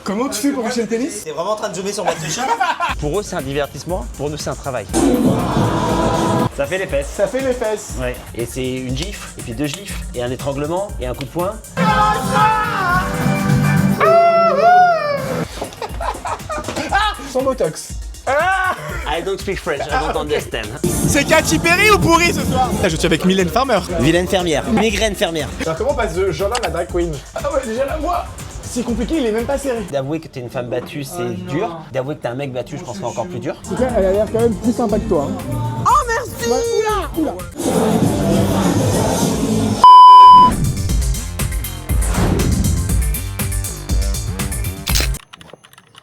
Comment tu fais pour acheter le tennis? T'es vraiment en train de zoomer sur ma touche. Pour eux, c'est un divertissement. Pour nous, c'est un travail. Ça fait les fesses. Ça fait les fesses. Ouais. Et c'est une gifle, et puis 2 gifles, et un étranglement, et un coup de poing. Sans botox. I don't speak French, I don't understand. C'est Katy Perry ou pourri ce soir? Là, je suis avec Mylène Farmer. Vilaine fermière, migraine fermière. Alors comment passe de Jordan à drag queen? Ah ouais, déjà la voix, c'est compliqué, il est même pas serré. D'avouer que t'es une femme battue, c'est dur. D'avouer que t'es un mec battu, je pense que c'est encore plus dur. En tout cas, elle a l'air quand même plus sympa que toi. Oh merci. Oula.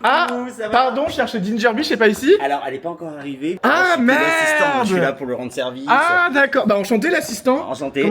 Ah, pardon, je cherche Ginger Bee, je sais pas ici. Alors, elle est pas encore arrivée. Ah, Je suis l'assistant, merde. je suis là pour le rendre service. Ah d'accord, bah enchanté l'assistant. Enchanté.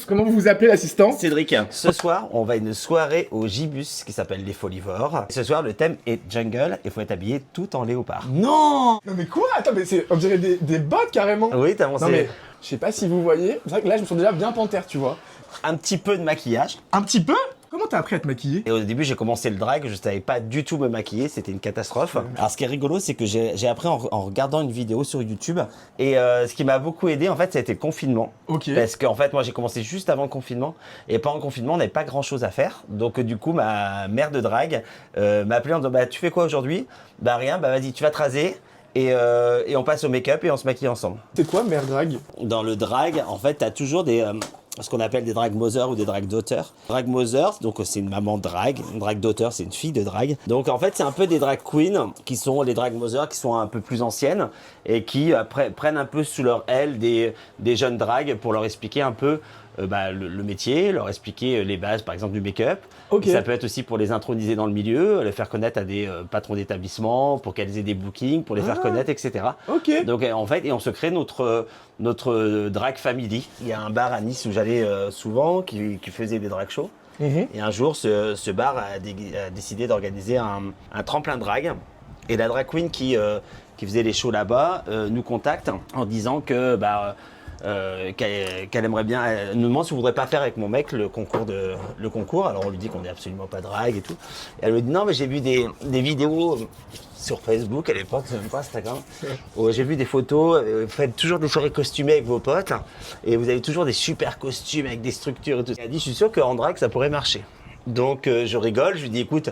Comment vous appelez l'assistant? Cédric, ce soir, on va à une soirée au Gibus qui s'appelle les Folivores. Ce soir, le thème est jungle et il faut être habillé tout en léopard. Non. Non mais quoi? Attends, mais on dirait des bottes carrément. Oui, t'as avancé. Non mais, je sais pas si vous voyez, c'est vrai que là je me sens déjà bien panthère, tu vois. Un petit peu de maquillage. Un petit peu? Comment t'as appris à te maquiller? Et au début, j'ai commencé le drag, je savais pas du tout me maquiller, c'était une catastrophe. Alors, ce qui est rigolo, c'est que j'ai appris en regardant une vidéo sur YouTube. Et ce qui m'a beaucoup aidé, en fait, ça a été le confinement. Ok. Parce qu'en fait, moi, j'ai commencé juste avant le confinement. Et pendant le confinement, on n'avait pas grand chose à faire. Donc, du coup, ma mère de drag m'a appelé en disant bah, tu fais quoi aujourd'hui? Bah, rien, bah, vas-y, tu vas te raser. Et on passe au make-up et on se maquille ensemble. C'est quoi mère drag? Dans le drag, en fait, t'as toujours ce qu'on appelle des drag mothers ou des drag daughters. Drag mothers, donc c'est une maman drag. Une drag daughter, c'est une fille de drag. Donc en fait, c'est un peu des drag queens qui sont les drag mothers qui sont un peu plus anciennes et qui prennent un peu sous leur aile des jeunes drags pour leur expliquer un peu le métier, leur expliquer les bases par exemple du make-up. Ok. Ça peut être aussi pour les introniser dans le milieu, les faire connaître à des patrons d'établissement, pour qu'elles aient des bookings, pour les faire connaître, etc. Ok. Donc en fait, et on se crée notre drag family. Il y a un bar à Nice où j'allais souvent qui faisait des drag shows. Et un jour, ce bar a décidé d'organiser un tremplin drag. Et la drag queen qui faisait les shows là-bas nous contacte en disant que qu'elle aimerait bien, elle nous demande si on voudrait pas faire avec mon mec le concours. Alors on lui dit qu'on n'est absolument pas drague et tout. Et elle me dit non mais j'ai vu des vidéos sur Facebook à l'époque, c'est même pas Instagram. J'ai vu des photos, vous faites toujours des soirées costumées avec vos potes et vous avez toujours des super costumes avec des structures et tout. Elle a dit je suis sûr qu'en drague ça pourrait marcher. Donc je rigole, je lui dis écoute,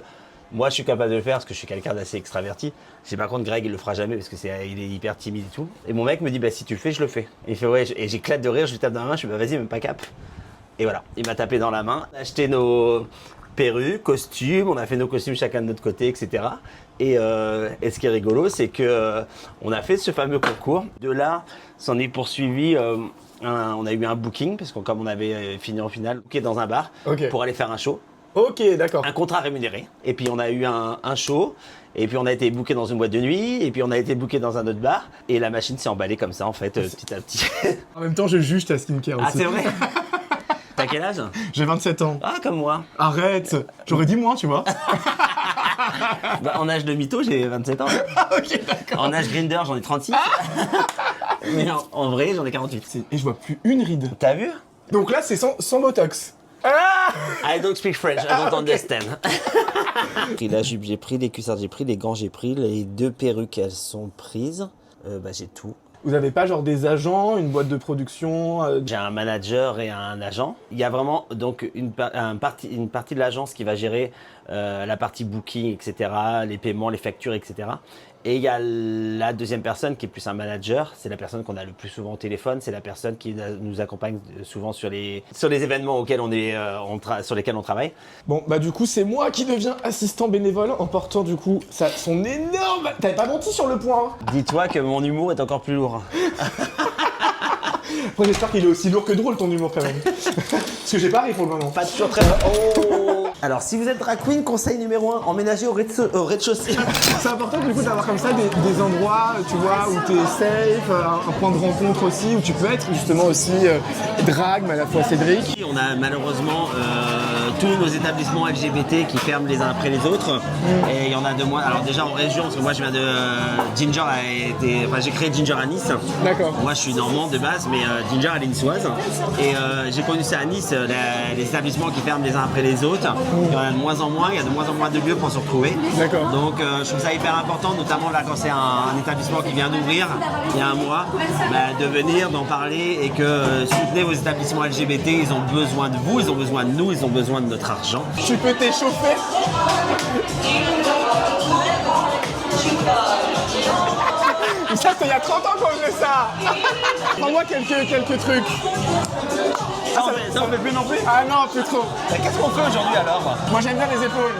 moi, je suis capable de le faire parce que je suis quelqu'un d'assez extraverti. C'est par contre Greg, il le fera jamais parce que il est hyper timide et tout. Et mon mec me dit, bah si tu le fais, je le fais. Et il fait ouais, et j'éclate de rire, je lui tape dans la main, je lui dis, bah vas-y, même pas cap. Et voilà, il m'a tapé dans la main. On a acheté nos perruques, costumes, on a fait nos costumes chacun de notre côté, etc. Et ce qui est rigolo, c'est que on a fait ce fameux concours. De là, s'en est poursuivi. On a eu un booking parce que comme on avait fini en finale, booké dans un bar pour aller faire un show. Ok, d'accord. Un contrat rémunéré. Et puis on a eu un show. Et puis on a été booké dans une boîte de nuit. Et puis on a été booké dans un autre bar. Et la machine s'est emballée comme ça en fait, petit à petit. En même temps, je juge ta skincare aussi. Ah c'est vrai. T'as quel âge? J'ai 27 ans. Ah comme moi. Arrête. J'aurais dit moins, tu vois. Bah, en âge de mytho, j'ai 27 ans. Ok, d'accord. En âge Grinder, j'en ai 36. Mais en vrai, j'en ai 48. Et je vois plus une ride. T'as vu? Donc là, c'est sans botox. I don't speak French, I don't understand. J'ai pris la jupe, j'ai pris les cuissardes, j'ai pris les gants, j'ai pris les 2 perruques, elles sont prises. J'ai tout. Vous avez pas genre des agents, une boîte de production J'ai un manager et un agent. Il y a vraiment donc une partie de l'agence qui va gérer la partie booking, etc., les paiements, les factures, etc. Et il y a la deuxième personne qui est plus un manager. C'est la personne qu'on a le plus souvent au téléphone. C'est la personne qui nous accompagne souvent sur les événements auxquels sur lesquels on travaille. Bon, bah du coup, c'est moi qui deviens assistant bénévole en portant du coup son énorme... T'avais pas menti sur le point. Dis-toi que mon humour est encore plus lourd. Après, j'espère qu'il est aussi lourd que drôle ton humour quand même. Parce que j'ai pas ri pour le moment. Pas toujours très... Oh. Alors, si vous êtes drag queen, conseil numéro 1, emménagez au rez-de-chaussée. C'est important du coup d'avoir comme ça des endroits, tu vois, où t'es safe, un point de rencontre aussi, où tu peux être justement aussi drag, mais à la fois Cédric. On a malheureusement tous nos établissements LGBT qui ferment les uns après les autres. Et il y en a de moins. Alors déjà en région, parce que moi je viens de Ginger j'ai créé Ginger à Nice. D'accord. Moi je suis normand de base, mais Ginger elle est niçoise. Et j'ai connu ça à Nice, les établissements qui ferment les uns après les autres. Il y en a de moins en moins, il y a de moins en moins de lieux pour se retrouver. D'accord. Donc je trouve ça hyper important, notamment là quand c'est un établissement qui vient d'ouvrir il y a un mois, de venir, d'en parler et que soutenez vos établissements LGBT, ils ont besoin de vous, ils ont besoin de nous, ils ont besoin de notre argent. Tu peux t'échauffer. Ça, c'était il y a 30 ans qu'on faisait ça. Prends-moi quelques trucs. Ça on fait plus non plus. Ah non, plus trop. Qu'est-ce qu'on fait aujourd'hui alors? Moi, j'aime bien les épaules.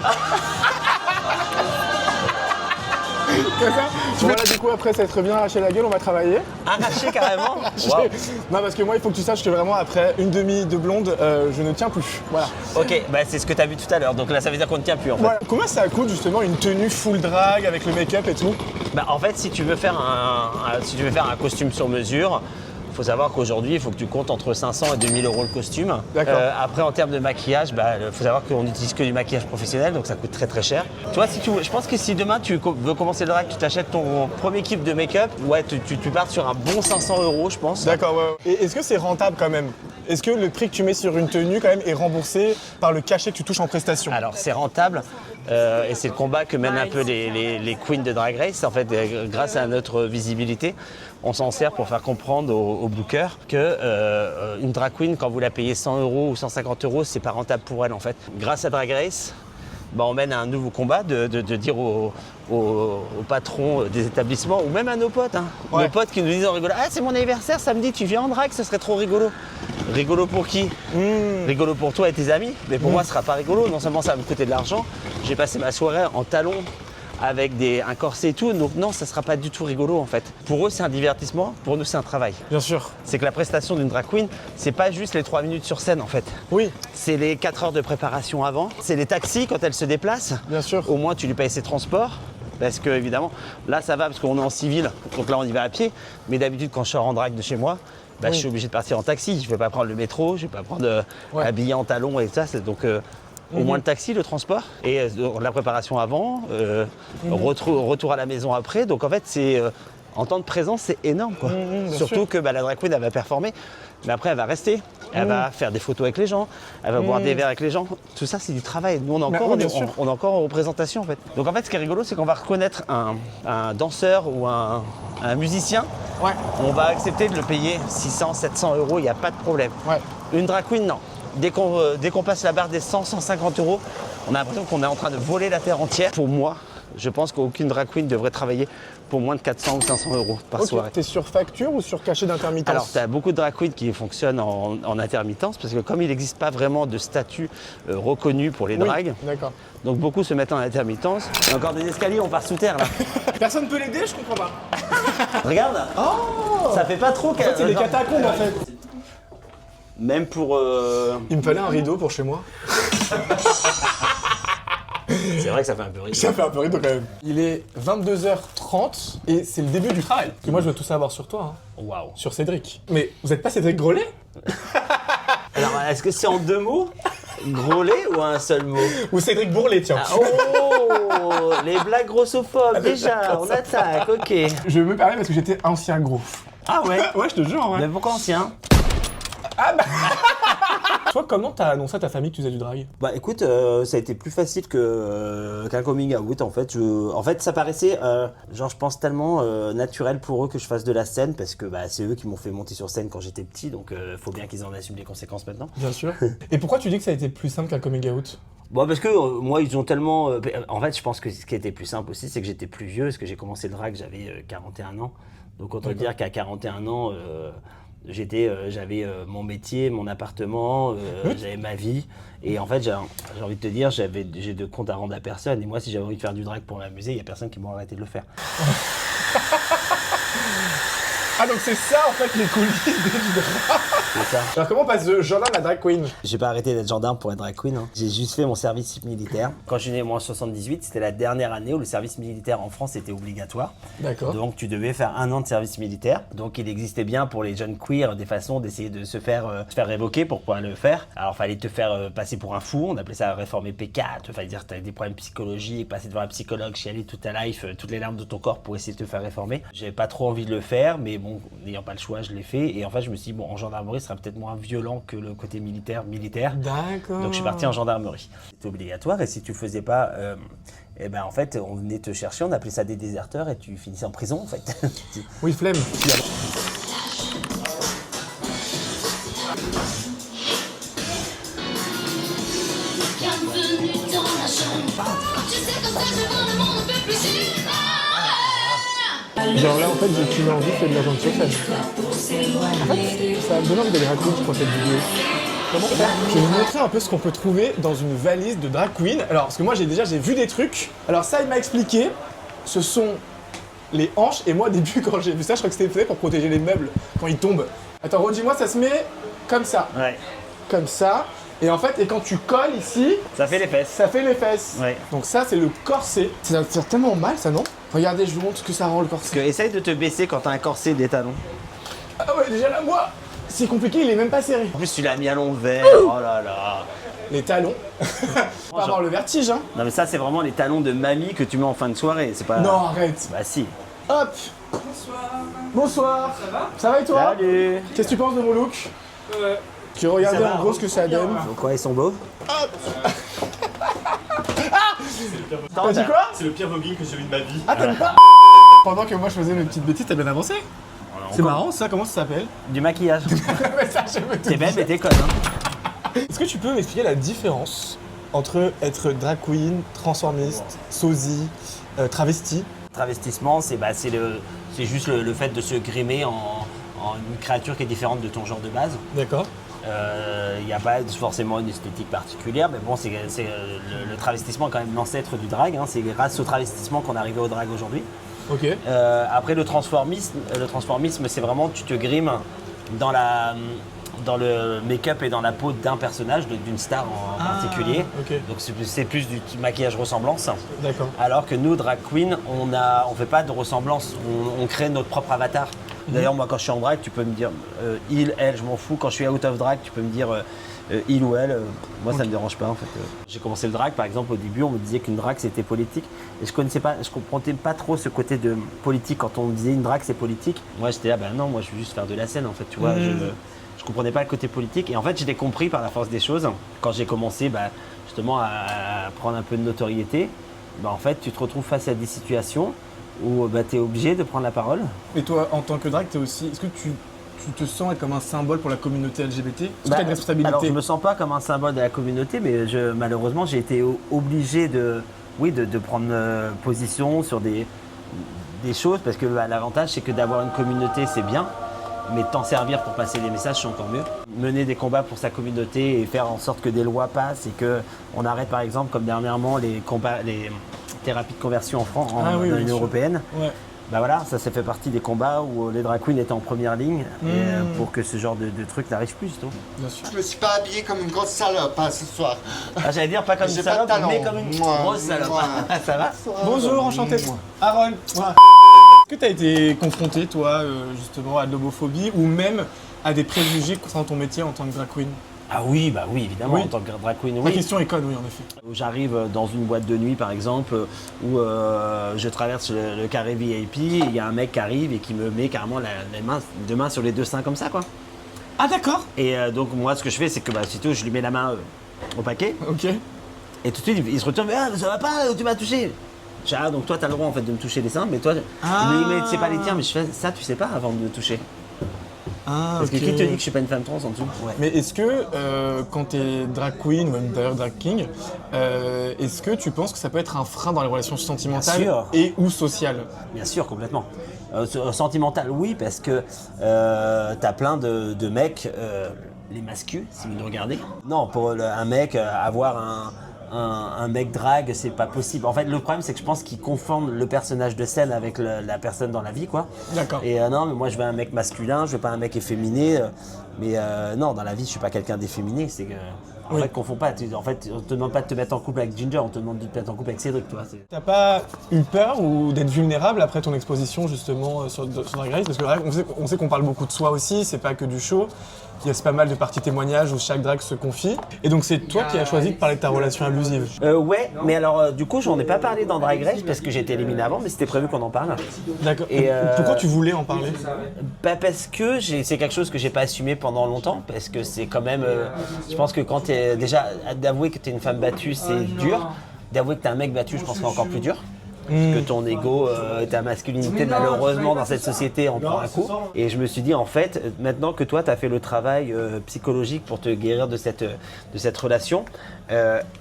Comme ça. Voilà, du coup, après s'être bien arraché la gueule, on va travailler. Arraché carrément? Wow. Non, parce que moi, il faut que tu saches que vraiment, après une demi de blonde, je ne tiens plus. Voilà. Ok, c'est ce que tu as vu tout à l'heure, donc là ça veut dire qu'on ne tient plus en fait. Voilà. Combien ça coûte justement une tenue full drag avec le make-up et tout? En fait, si tu veux faire un costume sur mesure, il faut savoir qu'aujourd'hui, il faut que tu comptes entre 500 et 2000 euros le costume. D'accord. Après, en termes de maquillage, il faut savoir qu'on n'utilise que du maquillage professionnel, donc ça coûte très très cher. Toi, je pense que si demain tu veux commencer le drag, tu t'achètes ton premier kit de make-up, ouais, tu pars sur un bon 500 euros, je pense. D'accord, ouais. Et est-ce que c'est rentable quand même? Est-ce que le prix que tu mets sur une tenue quand même est remboursé par le cachet que tu touches en prestation? Alors, c'est rentable. Et c'est le combat que mènent un peu les queens de Drag Race. En fait, grâce à notre visibilité, on s'en sert pour faire comprendre aux bookers que une drag queen, quand vous la payez 100 euros ou 150 euros, c'est pas rentable pour elle en fait. Grâce à Drag Race, on mène un nouveau combat de dire aux patrons des établissements ou même à nos potes, nos potes qui nous disent en rigolant, ah c'est mon anniversaire samedi, tu viens en drag, ce serait trop rigolo. Rigolo pour qui? Rigolo pour toi et tes amis, mais pour moi ce sera pas rigolo. Non seulement ça va me coûter de l'argent, j'ai passé ma soirée en talons avec un corset et tout, donc non, ça sera pas du tout rigolo en fait. Pour eux c'est un divertissement, pour nous c'est un travail. Bien sûr. C'est que la prestation d'une drag queen, c'est pas juste les 3 minutes sur scène en fait. Oui. C'est les 4 heures de préparation avant, c'est les taxis quand elle se déplace. Bien sûr. Au moins tu lui payes ses transports. Parce que évidemment, là ça va parce qu'on est en civil, donc là on y va à pied. Mais d'habitude quand je sors en drag de chez moi, je suis obligé de partir en taxi. Je ne vais pas prendre le métro, je ne vais pas prendre habillé en talons et ça. Donc au moins le taxi, le transport et la préparation avant, retour à la maison après. Donc en fait c'est en temps de présence c'est énorme quoi. Surtout que la drag queen elle va performer, mais après elle va rester. Elle va faire des photos avec les gens, elle va boire des verres avec les gens. Tout ça, c'est du travail. Nous, on est encore en représentation, en fait. Donc, en fait, ce qui est rigolo, c'est qu'on va reconnaître un danseur ou un musicien. Ouais. On va accepter de le payer 600, 700 euros, il n'y a pas de problème. Ouais. Une drag queen, non. Dès qu'on passe la barre des 100, 150 euros, on a l'impression qu'on est en train de voler la terre entière. Pour moi, je pense qu'aucune drag queen devrait travailler pour moins de 400 ou 500 euros par soirée. T'es sur facture ou sur cachet d'intermittence? Alors, tu as beaucoup de drag queens qui fonctionnent en intermittence parce que comme il n'existe pas vraiment de statut reconnu pour les dragues, d'accord. Donc beaucoup se mettent en intermittence. Il y a encore des escaliers, on part sous terre là. Personne peut l'aider, je comprends pas. Regarde. Oh, ça fait pas trop. En fait, c'est des catacombes en fait. Même pour. Il me fallait un rideau pour chez moi. C'est vrai que ça fait un peu rideau. Ça fait un peu rideau quand même. Il est 22h30 et c'est le début du travail. Parce que moi, je veux tout savoir sur toi. Waouh. Sur Cédric. Mais vous êtes pas Cédric Grolet? Alors, est-ce que c'est en deux mots? Grolet ou un seul mot? Ou Cédric Bourlet, tiens. Ah, oh, les blagues grossophobes, déjà, on attaque, ok. Je me permets parce que j'étais ancien gros. Ah ouais? Ouais, je te jure, ouais. Mais pourquoi ancien? Ah bah Toi, comment t'as annoncé à ta famille que tu faisais du drag? Bah écoute, ça a été plus facile qu'un coming out en fait. En fait, ça paraissait, genre je pense tellement naturel pour eux que je fasse de la scène parce que c'est eux qui m'ont fait monter sur scène quand j'étais petit, donc faut bien qu'ils en assument les conséquences maintenant. Bien sûr. Et pourquoi tu dis que ça a été plus simple qu'un coming out? Bon, parce que moi, ils ont tellement. En fait, je pense que ce qui était plus simple aussi, c'est que j'étais plus vieux, parce que j'ai commencé le drag, j'avais 41 ans. Donc autant dire qu'à 41 ans. J'avais mon métier, mon appartement, j'avais ma vie. Et en fait, j'ai envie de te dire, j'ai de compte à rendre à personne. Et moi, si j'avais envie de faire du drag pour m'amuser, il n'y a personne qui m'aurait arrêté de le faire. Ah, donc c'est ça en fait les coulisses du drag. C'est ça. Alors comment passe de gendarme à drag queen? J'ai pas arrêté d'être gendarme pour être drag queen. Hein. J'ai juste fait mon service militaire. Quand je suis né moi en 78, c'était la dernière année où le service militaire en France était obligatoire. D'accord. Donc tu devais faire 1 an de service militaire. Donc il existait bien pour les jeunes queers des façons d'essayer de se faire révoquer pour pouvoir le faire. Alors fallait te faire passer pour un fou, on appelait ça réformer P4. Fallait dire que t'avais des problèmes psychologiques, passer devant un psychologue, chialer toute ta life, toutes les larmes de ton corps pour essayer de te faire réformer. J'avais pas trop envie de le faire, mais bon, n'ayant pas le choix, je l'ai fait. Et en fait, je me suis dit, bon, en gendarmerie, sera peut-être moins violent que le côté militaire. D'accord. Donc je suis parti en gendarmerie. C'était obligatoire et si tu le faisais pas, eh ben en fait on venait te chercher, on appelait ça des déserteurs et tu finissais en prison en fait. Oui, flemme. Bienvenue dans ma chambre. Quand tu sais comme ça, devant le monde, on peut plus gérer. Genre là, en fait, j'ai qu'une envie, c'est de l'argent de social. En fait, ça me donne envie d'aller raconter pour cette vidéo. Comment faire? Je vais vous montrer un peu ce qu'on peut trouver dans une valise de drag queen. Alors, parce que moi, j'ai vu des trucs. Alors ça, il m'a expliqué. Ce sont les hanches. Et moi, au début, quand j'ai vu ça, je crois que c'était fait pour protéger les meubles quand ils tombent. Attends, redis-moi, ça se met comme ça. Ouais. Comme ça. Et en fait, et quand tu colles ici, Ça fait les fesses. ça fait les fesses. Ouais. Donc ça, c'est le corset. Ça doit faire tellement mal, ça, non? Regardez, je vous montre ce que ça rend le Parce corset. que essaye de te baisser quand t'as un corset des talons. Ah ouais, déjà là, moi, c'est compliqué, il est même pas serré. En plus tu l'as mis à l'envers. Oh là là. Les talons. Pas avoir le vertige, hein. Non mais ça c'est vraiment les talons de mamie que tu mets en fin de soirée. C'est pas. Non, arrête. Bah si. Hop. Bonsoir. Ça va? Ça va et toi? Salut. Qu'est-ce que tu penses de mon look? Tu regardais Ça va, en gros ce que ça donne. Donc quoi, ils sont beaux? T'as dit quoi? C'est le pire voguing que j'ai vu de ma vie. Ah, t'aimes pas? Pendant que moi je faisais mes petites bêtises, t'as bien avancé. C'est marrant ça, comment ça s'appelle? Du maquillage. Mais ça, je me T'es belle mais t'es conne. Hein. Est-ce que tu peux m'expliquer la différence entre être drag queen, transformiste, sosie, travesti? Travestissement, c'est juste le fait de se grimer en une créature qui est différente de ton genre de base. D'accord. Il n'y a pas forcément une esthétique particulière, mais bon, le travestissement est quand même l'ancêtre du drag. Hein. C'est grâce au travestissement qu'on est arrivé au drag aujourd'hui. Ok. Après, le transformisme, c'est vraiment tu te grimes dans le make-up et dans la peau d'un personnage, d'une star en particulier. ok. Donc c'est plus du maquillage ressemblance. D'accord. Alors que nous, drag queen, on fait pas de ressemblance, on crée notre propre avatar. D'ailleurs, moi, quand je suis en drag, tu peux me dire il, elle, je m'en fous. Quand je suis out of drag, tu peux me dire il ou elle. Moi, ça me dérange pas en fait. J'ai commencé le drag, par exemple, au début, on me disait qu'une drag c'était politique, et je comprenais pas trop ce côté de politique quand on me disait une drag c'est politique. Moi, j'étais là, non, moi, je veux juste faire de la scène en fait, tu vois. Je comprenais pas le côté politique, et en fait, j'ai compris par la force des choses quand j'ai commencé, justement, à prendre un peu de notoriété. En fait, tu te retrouves face à des situations où tu es obligé de prendre la parole. Et toi, en tant que drag, t'es aussi. Est-ce que tu te sens être comme un symbole pour la communauté LGBT? Est-ce que t'as une responsabilité? Alors, je me sens pas comme un symbole de la communauté, mais malheureusement, j'ai été obligé de prendre position sur des choses, parce que l'avantage, c'est que d'avoir une communauté, c'est bien, mais t'en servir pour passer des messages, c'est encore mieux. Mener des combats pour sa communauté et faire en sorte que des lois passent et qu'on arrête, par exemple, comme dernièrement, les thérapies de conversion en France, dans l'Union européenne. Ouais. Voilà, ça fait partie des combats où les drag queens étaient en première ligne pour que ce genre de truc n'arrive plus, tout. Bien sûr. Je me suis pas habillé comme une grosse salope ce soir. J'allais dire pas comme une J'ai pas de salope, talent. mais comme une Moi, grosse salope. moi. Ça va? Bonjour, enchanté. Aaron. Voilà. Est-ce que tu as été confronté, toi, justement, à de l'homophobie ou même à des préjugés concernant ton métier en tant que drag queen? Ah oui, évidemment, Oui. en tant que drag queen, La oui. question est conne, oui, en effet. J'arrive dans une boîte de nuit, par exemple, où je traverse le carré VIP, et il y a un mec qui arrive et qui me met carrément les deux mains sur les deux seins comme ça, quoi. Ah, d'accord. Et donc moi, ce que je fais, c'est que aussitôt, je lui mets la main au paquet, Ok. et tout de suite, il se retourne, mais ça va pas, tu m'as touché. Je dis, donc toi, t'as le droit en fait de me toucher les seins, mais toi, mais c'est pas les tiens, mais je fais ça, tu sais pas avant de me toucher. Ah, Parce que qui te dit que je suis pas une femme trans en dessous? Ouais. Mais est-ce que quand tu es drag queen ou même d'ailleurs drag king, est-ce que tu penses que ça peut être un frein dans les relations sentimentales Bien sûr. et ou sociales? Bien sûr, complètement. Sentimental, oui, parce que t'as plein de mecs, les masculins, si vous nous regardez. Non, pour un mec, avoir un mec drague, c'est pas possible. En fait, le problème, c'est que je pense qu'ils confondent le personnage de scène avec la personne dans la vie, quoi. D'accord. Et non, mais moi, je veux un mec masculin, je veux pas un mec efféminé. Mais non, dans la vie, je suis pas quelqu'un d'efféminé. C'est que. En fait, confonds pas. En fait, on te demande pas de te mettre en couple avec Ginger, on te demande de te mettre en couple avec Cédric, toi. T'as pas eu peur ou d'être vulnérable après ton exposition justement sur Drag Race? Parce que on sait qu'on parle beaucoup de soi aussi, c'est pas que du show. Il y a pas mal de parties témoignages où chaque drag se confie. Et donc c'est toi qui as choisi de parler de ta relation abusive. Ouais, mais alors du coup j'en ai pas parlé dans Drag Race parce que j'ai été éliminé avant, mais c'était prévu qu'on en parle. D'accord. Et, Pourquoi tu voulais en parler? Parce que c'est quelque chose que j'ai pas assumé pendant longtemps, parce que c'est quand même, je pense que quand t'es déjà d'avouer que t'es une femme battue c'est dur, d'avouer que t'es un mec battu je pense que c'est encore plus dur. Parce que ton ego, ta masculinité, malheureusement, dans cette société, en prend un coup. Et je me suis dit, en fait, maintenant que toi, tu as fait le travail psychologique pour te guérir de cette relation,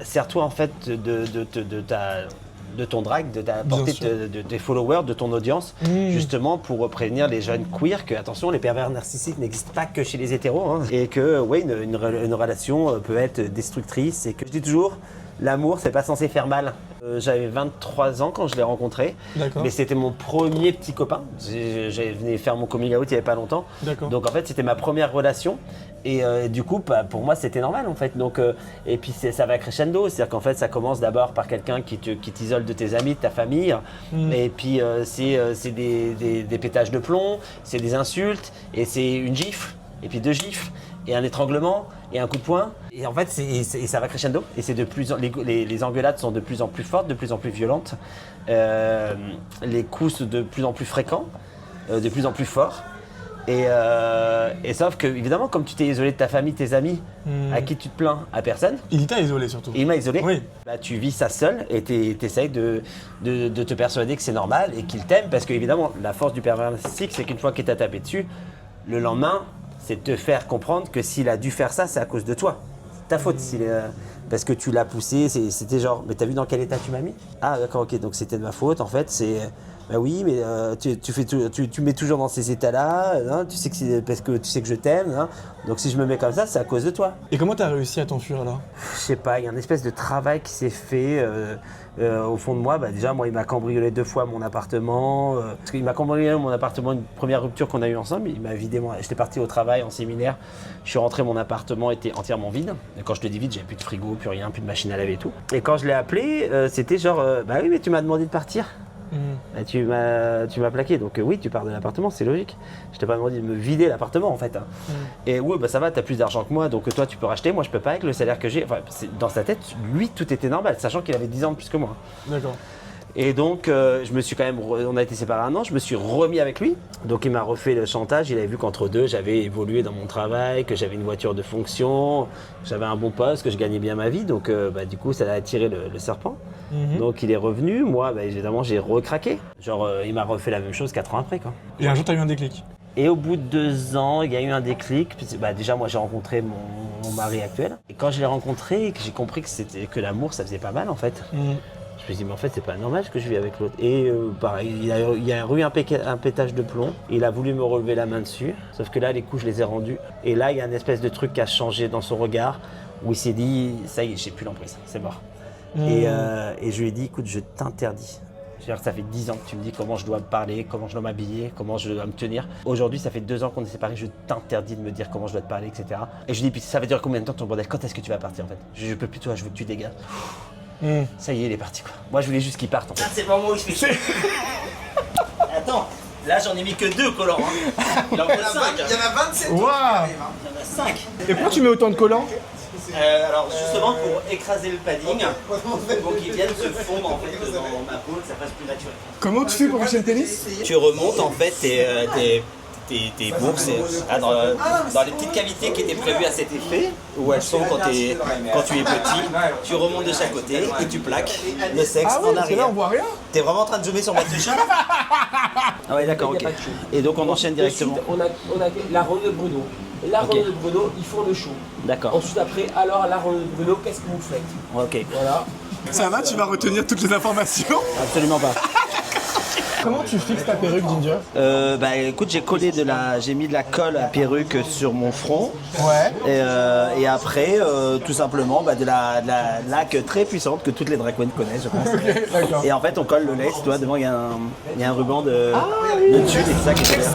sers-toi, en fait, de ton drag, de ta portée de tes followers, de ton audience, justement pour prévenir les jeunes queers que, attention, les pervers narcissiques n'existent pas que chez les hétéros, hein, et que, ouais, une relation peut être destructrice, et que je dis toujours, l'amour, c'est pas censé faire mal. J'avais 23 ans quand je l'ai rencontré, mais c'était mon premier petit copain. J'avais venu faire mon coming out il y avait pas longtemps. Donc en fait, c'était ma première relation. Et du coup, pour moi, c'était normal en fait. Donc, et puis ça va crescendo, c'est-à-dire qu'en fait, ça commence d'abord par quelqu'un qui t'isole de tes amis, de ta famille. Et puis c'est des pétages de plomb, c'est des insultes, et c'est une gifle, et puis 2 gifles. Et un étranglement, et un coup de poing. Et en fait, ça va crescendo. Et c'est les engueulades sont de plus en plus fortes, de plus en plus violentes. Les coups sont de plus en plus fréquents, de plus en plus forts. Et sauf que, évidemment, comme tu t'es isolé de ta famille, tes amis, à qui tu te plains? À personne. Il t'a isolé surtout. Il m'a isolé. Oui. Bah, tu vis ça seul et t'essayes de te persuader que c'est normal et qu'il t'aime. Parce que, évidemment, la force du pervers narcissique, c'est qu'une fois qu'il t'a tapé dessus, le lendemain, c'est de te faire comprendre que s'il a dû faire ça, c'est à cause de toi. C'est ta faute. Parce que tu l'as poussé, c'était genre, mais t'as vu dans quel état tu m'as mis? Ah d'accord, ok, donc c'était de ma faute en fait. Bah oui, mais tu mets toujours dans ces états-là, hein, tu sais que c'est parce que tu sais que je t'aime, hein, donc si je me mets comme ça, c'est à cause de toi. Et comment t'as réussi à t'enfuir alors? Je sais pas, il y a une espèce de travail qui s'est fait au fond de moi. Bah, déjà, moi, il m'a cambriolé 2 fois mon appartement. Parce qu'il m'a cambriolé mon appartement, une première rupture qu'on a eue ensemble. Il m'a vidé j'étais parti au travail en séminaire. Je suis rentré, mon appartement était entièrement vide. Et quand je te dis vide, j'avais plus de frigo, plus rien, plus de machine à laver et tout. Et quand je l'ai appelé, c'était genre, bah oui, mais tu m'as demandé de partir. Bah, tu m'as plaqué, donc oui, tu pars de l'appartement, c'est logique. Je t'ai pas demandé de me vider l'appartement en fait. Et ouais, bah ça va, t'as plus d'argent que moi, donc toi tu peux racheter, moi je peux pas avec le salaire que j'ai. Enfin, dans sa tête, lui, tout était normal, sachant qu'il avait 10 ans de plus que moi. D'accord. Et donc, je me suis quand même, on a été séparés 1 an, je me suis remis avec lui. Donc, il m'a refait le chantage. Il avait vu qu'entre deux, j'avais évolué dans mon travail, que j'avais une voiture de fonction, j'avais un bon poste, que je gagnais bien ma vie. Donc, du coup, ça a attiré le serpent. Donc, il est revenu. Moi, évidemment, j'ai recraqué. Genre, il m'a refait la même chose 4 ans après, quoi. Et un jour, t'as eu un déclic? Et au bout de 2 ans, il y a eu un déclic. Déjà, moi, j'ai rencontré mon mari actuel. Et quand je l'ai rencontré, j'ai compris que l'amour, ça faisait pas mal, en fait. Je me suis dit, mais en fait, c'est pas normal ce que je vis avec l'autre. Et pareil, il y a eu un pétage de plomb. Il a voulu me relever la main dessus. Sauf que là, les coups, je les ai rendus. Et là, il y a une espèce de truc qui a changé dans son regard, où il s'est dit, ça y est, j'ai plus l'emprise, c'est mort. Et je lui ai dit, écoute, je t'interdis. C'est-à-dire que ça fait 10 ans que tu me dis comment je dois me parler, comment je dois m'habiller, comment je dois me tenir. Aujourd'hui, ça fait 2 ans qu'on est séparés, je t'interdis de me dire comment je dois te parler, etc. Et je lui dis, puis ça va durer combien de temps ton bordel? Quand est-ce que tu vas partir en fait? Je peux plus toi, je veux que tu dégages. Ça y est, il est parti quoi. Moi je voulais juste qu'il parte en fait. C'est le moment où il se fait. Attends, là j'en ai mis que 2 collants. Hein. Il en faut 5. Il y en a 27. Waouh! Il y en a 5. Et pourquoi tu mets autant de collants? Alors justement pour écraser le padding, pour qu'il vienne se fondre en fait dans ma peau, que ça fasse plus naturel. Comment tu fais pour acheter le tennis? Tu remontes en fait tes bourses dans les petites cavités qui étaient prévues à cet effet, où elles sont quand tu es petit, tu remontes de chaque côté et tu plaques le sexe en parce que là arrière. on voit rien. T'es vraiment en train de zoomer sur ma touche? Ah ouais d'accord, ok. Et donc on enchaîne directement. Ensuite, on a la ronde de Bruno. Et la ronde de Bruno, ils font le show. D'accord. Ensuite après, alors la ronde de Bruno, qu'est-ce que vous faites? Ok. Voilà. Ça va, tu vas retenir toutes les informations? Absolument pas. Comment tu fixes ta perruque, Ginger? Écoute, j'ai mis de la colle à perruque sur mon front. Ouais. Et après, tout simplement, de la laque très puissante que toutes les drag queens connaissent, je pense. Ok, d'accord. Et en fait, on colle le lace, tu vois, devant il y a un ruban de tulle et tout ça qui est bien.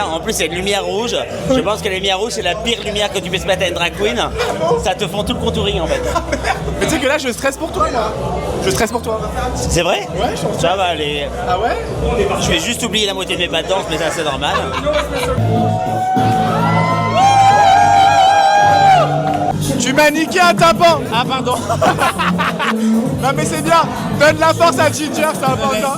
En plus, il y a une lumière rouge. Je pense que la lumière rouge, c'est la pire lumière que tu peux se mettre à une drag queen. Ça te font tout le contouring en fait. Mais tu sais que là, je stresse pour toi, là. Je stresse pour toi. C'est vrai? Ouais, je pense. Ça va aller. Ah ouais? Je vais juste oublier la moitié de mes pas de danse, mais ça c'est normal. Tu m'as niqué un tapant. Ah pardon. Non mais c'est bien. Donne la force à Ginger, c'est important.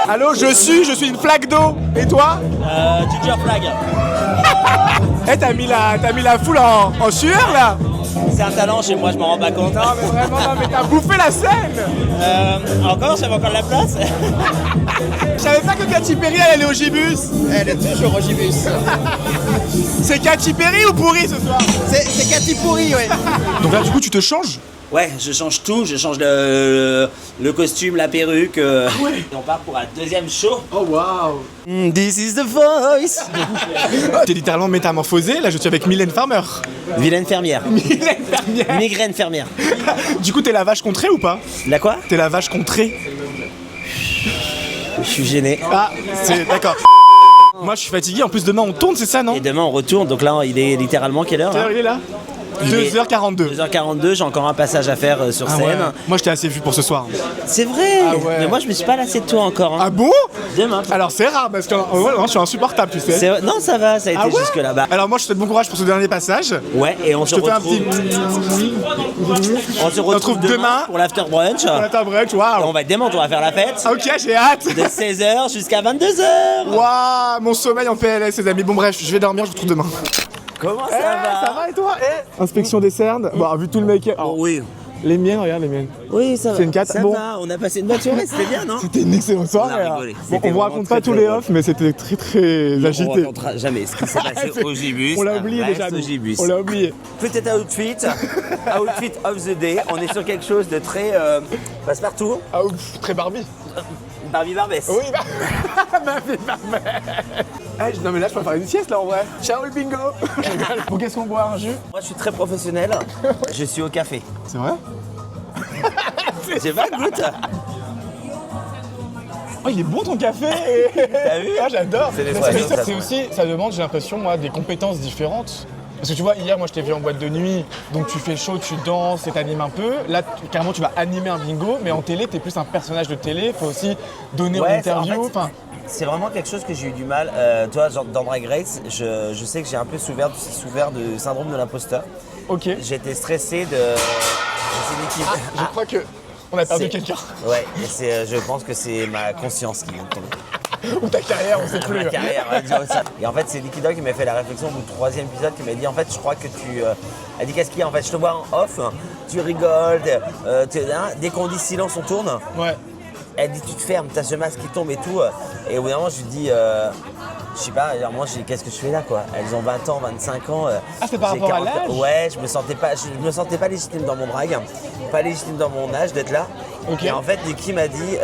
Allô, je suis une flaque d'eau. Et toi? Ginger Flag. Eh, t'as mis la foule en sueur là? C'est un talent chez moi, je m'en rends pas compte. Non mais vraiment, non mais t'as bouffé la scène. Encore, j'avais encore de la place. Je savais pas que Katy Perry elle allait au Gibus. Elle est toujours au Gibus. C'est Katy Perry ou pourri ce soir? C'est Katy pourri, ouais. Donc là du coup tu te changes? Ouais, je change tout, je change le costume, la perruque. Et on part pour un deuxième show. Oh waouh. This is the voice. T'es littéralement métamorphosé, là je suis avec Mylène Farmer. Vilaine fermière. Mylène Farmer. Migraine fermière. Du coup t'es la vache contrée ou pas? La quoi? T'es la vache contrée. Je suis gêné. Ah, c'est d'accord. Moi je suis fatigué, en plus demain on tourne, c'est ça non? Et demain on retourne, donc là il est littéralement quelle heure? Quelle heure il est là? 2h42. 2h42, j'ai encore un passage à faire sur Ah scène. ouais. Moi je t'ai assez vu pour ce soir. C'est vrai. Ah ouais. Mais moi je me suis pas lassé de toi encore. Hein. Ah bon? Demain. Alors c'est rare parce que je suis insupportable tu sais. Non, ça va, ça a été Ah ouais? jusque là-bas. Alors moi je te souhaite bon courage pour ce dernier passage. Ouais, et on se Je te fais un retrouve. petit... On se retrouve demain pour l'after brunch. On attend brunch, Et waouh. on va être dément, on va faire la fête Ok, j'ai hâte. de 16h jusqu'à 22h. Waouh, mon sommeil en PLS les amis. Bon bref, je vais dormir, je vous retrouve demain. Comment ça Eh, va? ça va et toi? Inspection des cernes. Bon, vu tout le make-up. Oh, oui. Les miennes, regarde les miennes. Oui, ça va. C'est une cata. Ça Bon. va, on a passé une bonne soirée, c'était bien, non? C'était une excellente soirée. On a alors. rigolé. Bon, C'était on vous vraiment raconte très, pas tous très les drôle. offs, mais c'était très On agité. racontera jamais ce qui s'est passé au Gibus. On l'a oublié Reste déjà. au nous. Gibus. On l'a oublié. Petit outfit, outfit of the day. On est sur quelque chose de très passe-partout. Ah ouf, très Barbie. Barbie Barbès. Oui, bah. Ma vie, ma mère. Eh, non mais là je peux faire une sieste là en vrai. Ciao le bingo. Je rigole. Bon, qu'est-ce qu'on boit? Un jus? Moi je suis très professionnel. Je suis au café. C'est vrai? J'ai pas de goût. Oh, il est bon ton café. T'as vu? Ah, j'adore. C'est des Mais oiseaux, c'est ça, aussi, ça demande, j'ai l'impression, moi, des compétences différentes. Parce que tu vois, hier, moi, je t'ai vu en boîte de nuit, donc tu fais chaud, tu danses et t'animes un peu. Là, carrément, tu vas animer un bingo, mais en télé, t'es plus un personnage de télé. Faut aussi donner en Ouais, interview. en fait, Enfin, c'est vraiment quelque chose que j'ai eu du mal. Tu vois, genre dans Drag Race, je sais que j'ai un peu souffert du syndrome de l'imposteur. ok. J'étais stressé de. C'est l'équipe. Je crois que on a perdu C'est- quelqu'un. Ouais, et je pense que c'est ma conscience qui vient de tomber. Ou ta carrière, on sait plus. Ma carrière, ouais, disons ça. Et en fait, c'est Licky Dog qui m'a fait la réflexion au bout du 3e épisode, qui m'a dit en fait, je crois que tu. Elle dit qu'est-ce qu'il y a en fait, je te vois en off, tu rigoles, dès qu'on dit silence, on tourne. Ouais. Elle dit tu te fermes, t'as ce masque qui tombe et tout. Et au bout d'un moment, je lui dis. Je sais pas, alors moi qu'est-ce que je fais là quoi? Elles ont 20 ans, 25 ans. Ah, c'est par j'ai rapport à 40 ans. l'âge? Ouais, je me sentais pas légitime dans mon drag, pas légitime dans mon âge d'être là. Ok. Et en fait, Licky m'a dit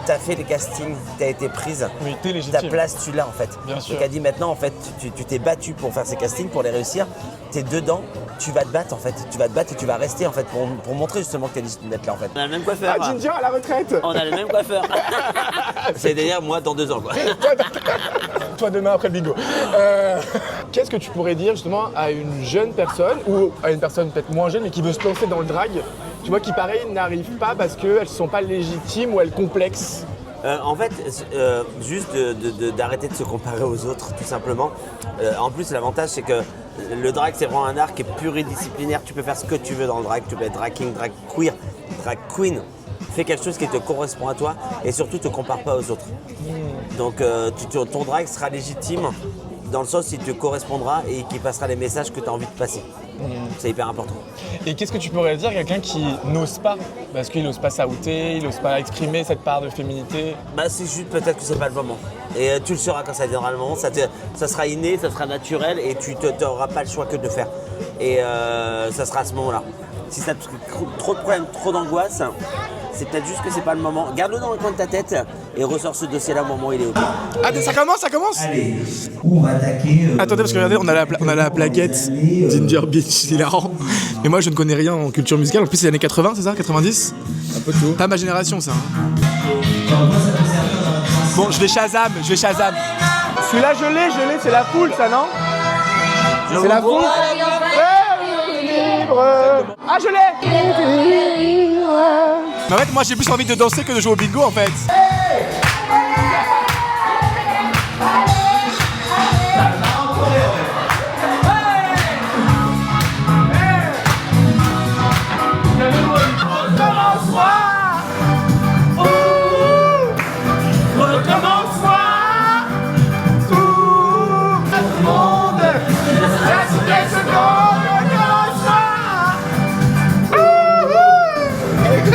t'as fait les castings, t'as été prise. Oui, t'es Ta légitime. place, tu l'as en fait. Bien sûr. Donc elle dit maintenant en fait, tu t'es battu pour faire ces castings, pour les réussir. T'es dedans, tu vas te battre en fait. Tu vas te battre et tu vas rester en fait pour montrer justement que t'es légitime d'être là en fait. On a le même coiffeur. Ah, Ginger à la retraite. On a le même coiffeur. C'est-à-dire moi dans 2 ans quoi. Toi demain après le bingo. Qu'est-ce que tu pourrais dire justement à une jeune personne ou à une personne peut-être moins jeune mais qui veut se lancer dans le drag, tu vois, qui pareil n'arrive pas parce qu'elles ne sont pas légitimes ou elles complexent? En fait, juste d'arrêter de se comparer aux autres, tout simplement. En plus, l'avantage, c'est que le drag, c'est vraiment un art qui est pluridisciplinaire. Tu peux faire ce que tu veux dans le drag. Tu peux être drag king, drag queer, drag queen. Fais quelque chose qui te correspond à toi et surtout, te compare pas aux autres. Donc, ton drag sera légitime dans le sens où il te correspondra et qui passera les messages que tu as envie de passer. C'est hyper important. Et qu'est-ce que tu pourrais dire à quelqu'un qui n'ose pas? Parce qu'il n'ose pas s'outer, il n'ose pas exprimer cette part de féminité. Bah, c'est juste peut-être que c'est pas le moment. Et tu le sauras quand ça viendra le moment. Ça sera inné, ça sera naturel et tu n'auras pas le choix que de le faire. Et ça sera à ce moment-là. Si ça te crée trop de problèmes, trop d'angoisse, c'est peut-être juste que c'est pas le moment. Garde-le dans le coin de ta tête et ressors ce dossier-là au moment où il est OK. Attends, ça commence. Allez, on va attaquer. Attendez, parce que regardez, on a la plaquette Ginger Beach, c'est hilarant. Mais moi, je ne connais rien en culture musicale. En plus, c'est les années 80, c'est ça 90 Un peu tout. Pas ma génération, ça. Bon, je vais Shazam. Celui-là, je l'ai, c'est la foule, ça, non C'est la foule. Libre. Ah, je l'ai. Mais en fait, moi, j'ai plus envie de danser que de jouer au bingo, en fait.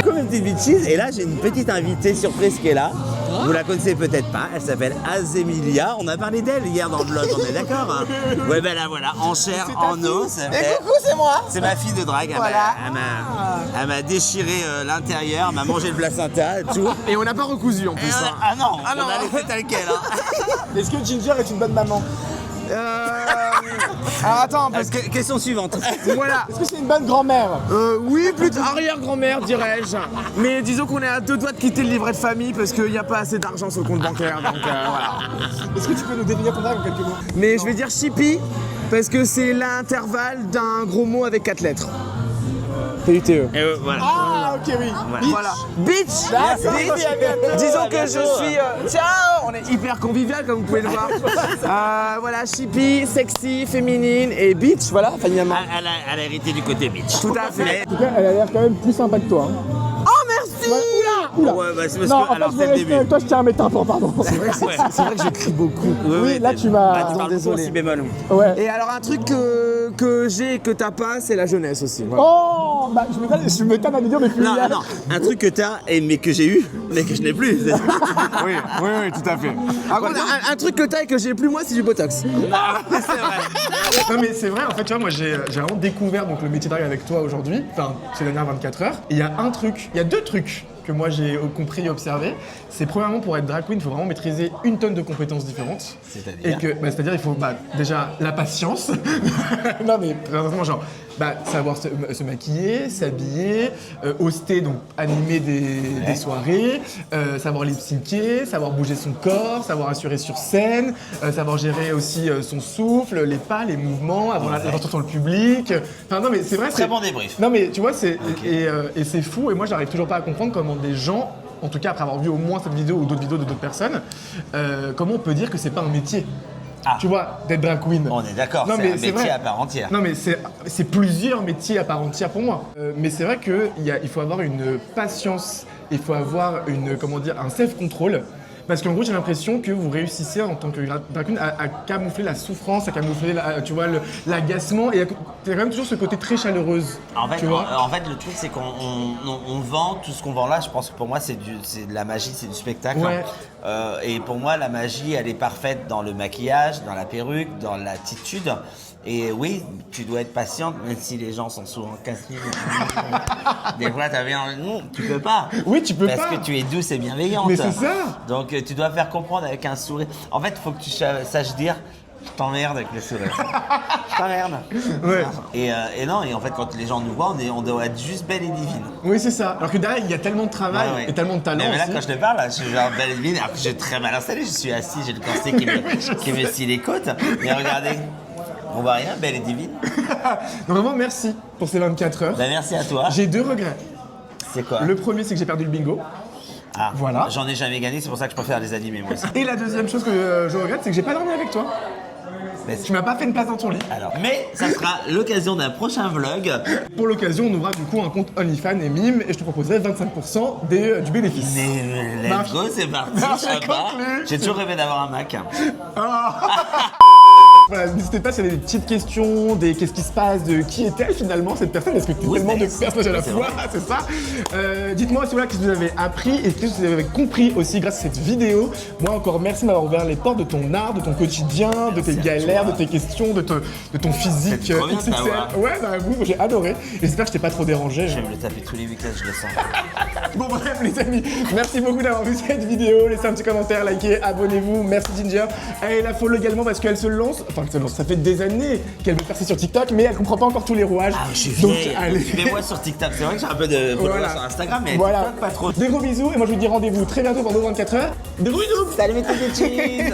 Comme une petite bitches, et là j'ai une petite invitée surprise qui est là. Vous la connaissez peut-être pas, elle s'appelle Azemilia. On a parlé d'elle hier dans le blog, on est d'accord hein. Ouais ben là voilà, en chair, en os. Et coucou, c'est moi. C'est ma fille de drague, Voilà. elle m'a déchiré l'intérieur, elle m'a mangé le placenta et tout. Et on n'a pas recousu, en plus. hein. Ah non, on a laissé tel quel. Hein. Est-ce que Ginger est une bonne maman Alors attends, parce que... Question suivante. Voilà. Est-ce que c'est une bonne grand-mère Oui, plutôt arrière-grand-mère, dirais-je. Mais disons qu'on est à 2 doigts de quitter le livret de famille parce qu'il n'y a pas assez d'argent sur le compte bancaire. Donc voilà. Est-ce que tu peux nous définir ton drague en quelques mots Mais je vais dire chippy parce que c'est l'intervalle d'un gros mot avec 4 lettres. PUTE. Voilà. Ah, ok, oui. Voilà. Bitch. Disons que je suis. Ciao. On est hyper convivial comme vous pouvez le voir. Voilà, chippy, sexy, féminine et bitch. Voilà, finalement. Elle a hérité du côté bitch. Tout à fait. En tout cas, elle a l'air quand même plus sympa que toi. hein. Oh merci. Oula. Ouais, bah c'est parce Non, que en alors fait, c'est je le vais début. rester avec toi, je tiens à mes tympans, pardon. C'est vrai que je crie beaucoup. Oui, là, tu m'as... Tu parles beaucoup en si bémol. Ouais. Et alors un truc que j'ai et que t'as pas, c'est la jeunesse aussi. Voilà. Oh, bah, je me tanne à me dire, mais plus Non, non, un truc que t'as mais que j'ai eu, mais que je n'ai plus. Oui, tout à fait. Par contre, un truc que t'as et que j'ai plus moi, c'est du botox. C'est vrai. Non mais c'est vrai, en fait, tu vois, moi j'ai vraiment découvert donc, le métier de drague avec toi aujourd'hui, enfin ces dernières 24 heures. Et il y a il y a 2 trucs que moi j'ai compris et observé. C'est premièrement, pour être drag queen, il faut vraiment maîtriser une tonne de compétences différentes. C'est-à-dire C'est-à-dire il faut déjà la patience. Non mais vraiment genre savoir se maquiller, s'habiller, hoster, donc animer des soirées, savoir lip-syncer, savoir bouger son corps, savoir assurer sur scène, savoir gérer aussi son souffle, les pas, les mouvements, avoir l'attention sur le public. Enfin non mais c'est vrai. Très bon débrief. Non mais tu vois, et c'est fou, et moi j'arrive toujours pas à comprendre comment des gens, en tout cas après avoir vu au moins cette vidéo ou d'autres vidéos de d'autres personnes, comment on peut dire que c'est pas un métier. Tu vois, d'être drag queen. On est d'accord, c'est un métier à part entière. Non mais c'est plusieurs métiers à part entière pour moi. Mais c'est vrai qu'il faut avoir une patience, il faut avoir un self-control. Parce qu'en gros, j'ai l'impression que vous réussissez en tant que drag queen à camoufler la souffrance, à camoufler l'agacement, et il y a quand même toujours ce côté très chaleureuse. En fait, tu vois le truc, c'est qu'on vend tout ce qu'on vend là. Je pense que pour moi, c'est de la magie, c'est du spectacle. Ouais. Et pour moi, la magie, elle est parfaite dans le maquillage, dans la perruque, dans l'attitude. Et oui, tu dois être patiente, même si les gens sont souvent cassés. Des fois, t'as bien... Non, tu peux pas. Oui, tu peux pas. Parce que tu es douce et bienveillante. Mais c'est ça. Donc, tu dois faire comprendre avec un sourire. En fait, il faut que tu saches dire... Je t'emmerde avec le sourire. Je t'emmerde. Ouais. Et non, et en fait, quand les gens nous voient, on doit être juste belle et divine. Oui, c'est ça. Alors que derrière, il y a tellement de travail et tellement de talent mais là, aussi. quand je te parle, là, je suis genre belle et divine. Alors que je suis très mal installé. Je suis assis, j'ai le corset qui me scie les côtes. Mais regardez, on voit rien, belle et divine. Donc vraiment, merci pour ces 24 heures. Bah, merci à toi. J'ai 2 regrets. C'est quoi? Le premier, c'est que j'ai perdu le bingo. Ah, voilà. J'en ai jamais gagné, c'est pour ça que je préfère les animer, moi aussi. Et la deuxième chose que je regrette, c'est que j'ai pas dormi avec toi. Mais Tu m'as pas fait une place dans ton lit. alors, mais ça sera l'occasion d'un prochain vlog. Pour l'occasion, on aura du coup un compte OnlyFans et Mime et je te proposerai 25% du bénéfice. Mais let's go, c'est parti, Non, je sais j'ai pas. conclu. J'ai toujours rêvé d'avoir un Mac. Voilà, n'hésitez pas si vous avez des petites questions, qu'est-ce qui se passe, de qui est-elle finalement cette personne, est-ce que tu es tellement de personnages à la fois, c'est ça. Dites-moi aussi voilà, qu'est-ce que vous avez appris et qu'est-ce que vous avez compris aussi grâce à cette vidéo. Moi encore merci de m'avoir ouvert les portes de ton art, de ton quotidien, de tes galères, de tes questions, de ton physique C'est trop bien de XXL. t'avoir. Ouais, bah vous, j'ai adoré. J'espère que je t'ai pas trop dérangé. Je vais me le taper tous les week-ends, je le sens. Bon bref les amis, merci beaucoup d'avoir vu cette vidéo, laissez un petit commentaire, likez, abonnez-vous, merci Ginger. Elle la follow également parce qu'elle se lance, ça fait des années qu'elle veut percer sur TikTok mais elle comprend pas encore tous les rouages. Ah, je suis donc vieille. allez. Suivez-moi sur TikTok, c'est vrai que j'ai un peu de followers Voilà. sur Instagram, mais Voilà. TikTok pas trop. Des gros bisous et moi je vous dis rendez-vous très bientôt pendant 24 heures. Des gros bisous. Salut mes petits